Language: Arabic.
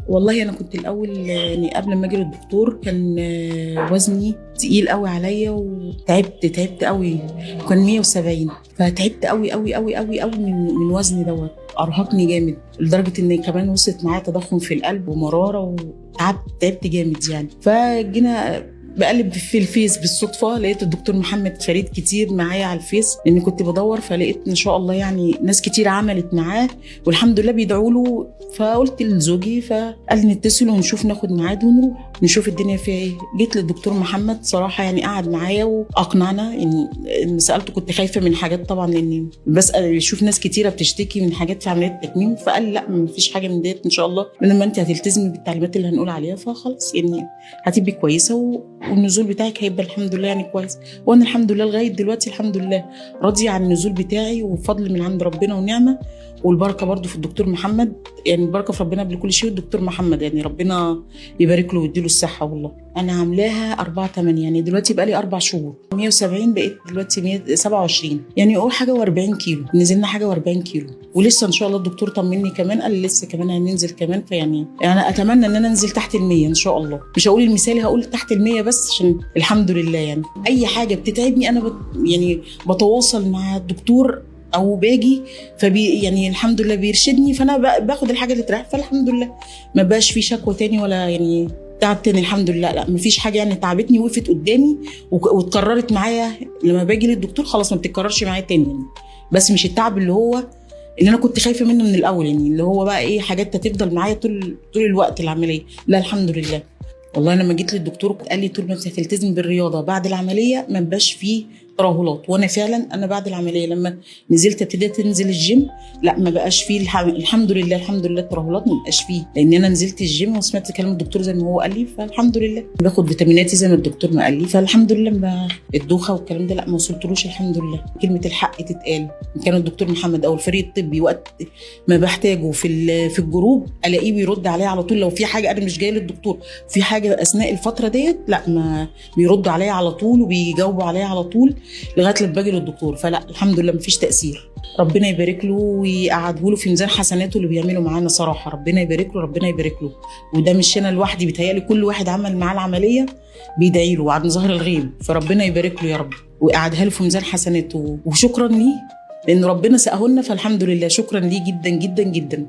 والله انا كنت الاول يعني قبل ما اجي للدكتور كان وزني تقيل قوي عليا وتعبت قوي. كان 170، فتعبت قوي قوي قوي قوي قوي من وزني دوت. ارهقني جامد لدرجه ان كمان وصلت معايا تضخم في القلب ومراره تعبت جامد يعني. فجينا بقلب في الفيس بالصدفه لقيت الدكتور محمد فريد كتير معايا على الفيس، لاني كنت بدور فلقيت ان شاء الله يعني ناس كتير عملت معاه والحمد لله بيدعوا له. فقلت لزوجي فقال لي نتصل ونشوف ناخد ميعاد ونروح نشوف الدنيا فيها ايه. جيت للدكتور محمد صراحه يعني قعد معايا واقنعنا. ان سالته كنت خايفه من حاجات طبعا، لاني بسال بشوف ناس كتيره بتشتكي من حاجات في عمليات التكميم، فقال لا مفيش حاجه من ديت ان شاء الله، لما انت هتلتزمي بالتعليمات اللي هنقول عليها فخلاص يعني هتبقي كويسه والنزول بتاعك هيبقى الحمد لله يعني كويس. وانا الحمد لله لغايه دلوقتي الحمد لله راضيه عن النزول بتاعي، وفضل من عند ربنا ونعمه، والبركه برضو في الدكتور محمد. يعني البركه في ربنا قبل كل شيء، والدكتور محمد يعني ربنا يبارك له ويديله الصحه. والله انا عاملاها 4/8 يعني دلوقتي بقى لي 4 شهور. 170 بقيت دلوقتي 127 يعني اول حاجه و40 كيلو، نزلنا حاجه و40 كيلو. ولسه ان شاء الله الدكتور طمني كمان قال لي لسه كمان هننزل كمان. فيعني انا اتمنى ان انا انزل تحت ال100 ان شاء الله. مش هقول المثالي، هقول تحت ال100 بس عشان الحمد لله يعني اي حاجه بتتعبني انا يعني بتواصل مع الدكتور او باجي يعني الحمد لله بيرشدني، فانا باخد الحاجه اللي تريح. فالحمد لله ما بقاش في شكوى تاني ولا يعني تعب تاني الحمد لله. لا مفيش حاجه يعني تعبتني وقفت قدامي واتكررت معايا. لما باجي للدكتور خلاص ما بتتكررش معايا تاني يعني. بس مش التعب اللي انا كنت خايفه منه من الاول، يعني اللي هو بقى ايه حاجات هتفضل معايا طول الوقت العمليه. لا الحمد لله. والله لما جيت للدكتور قال لي طول ما انت هتلتزم بالرياضه بعد العمليه ما بقاش فيه ترهلات. وانا فعلا انا بعد العمليه لما نزلت ابتديت انزل الجيم، لا ما بقاش فيه الحمد لله الترهلات ما بقاش فيه، لان انا نزلت الجيم وسمعت كلام الدكتور زي ما هو قال لي. فالحمد لله باخد فيتاميناتي زي ما الدكتور ما قال لي. فالحمد لله الدوخه والكلام ده لا ما وصلتلوش الحمد لله. كلمه الحق تتقال. كان الدكتور محمد او الفريق الطبي وقت ما بحتاجه في الجروب الاقيه بيرد عليا على طول. لو في حاجه انا مش جايه للدكتور في حاجه اثناء الفتره ديت، لا ما بيردوا عليا على طول وبيجاوبوا عليا على طول لغايه لما باجي للدكتور. فلا الحمد لله مفيش تاثير. ربنا يبارك له ويقعده له في ميزان حسناته اللي بيعمله معانا صراحه. ربنا يبارك له ربنا يبارك له. وده مش انا لوحدي، بيتهيألي كل واحد عمل معاه العمليه بيدعي له عن ظهر الغيب. فربنا يبارك له يا رب ويقعدها له في ميزان حسناته. وشكرا ليه لان ربنا سقاه لنا. فالحمد لله شكرا ليه جدا جدا جدا.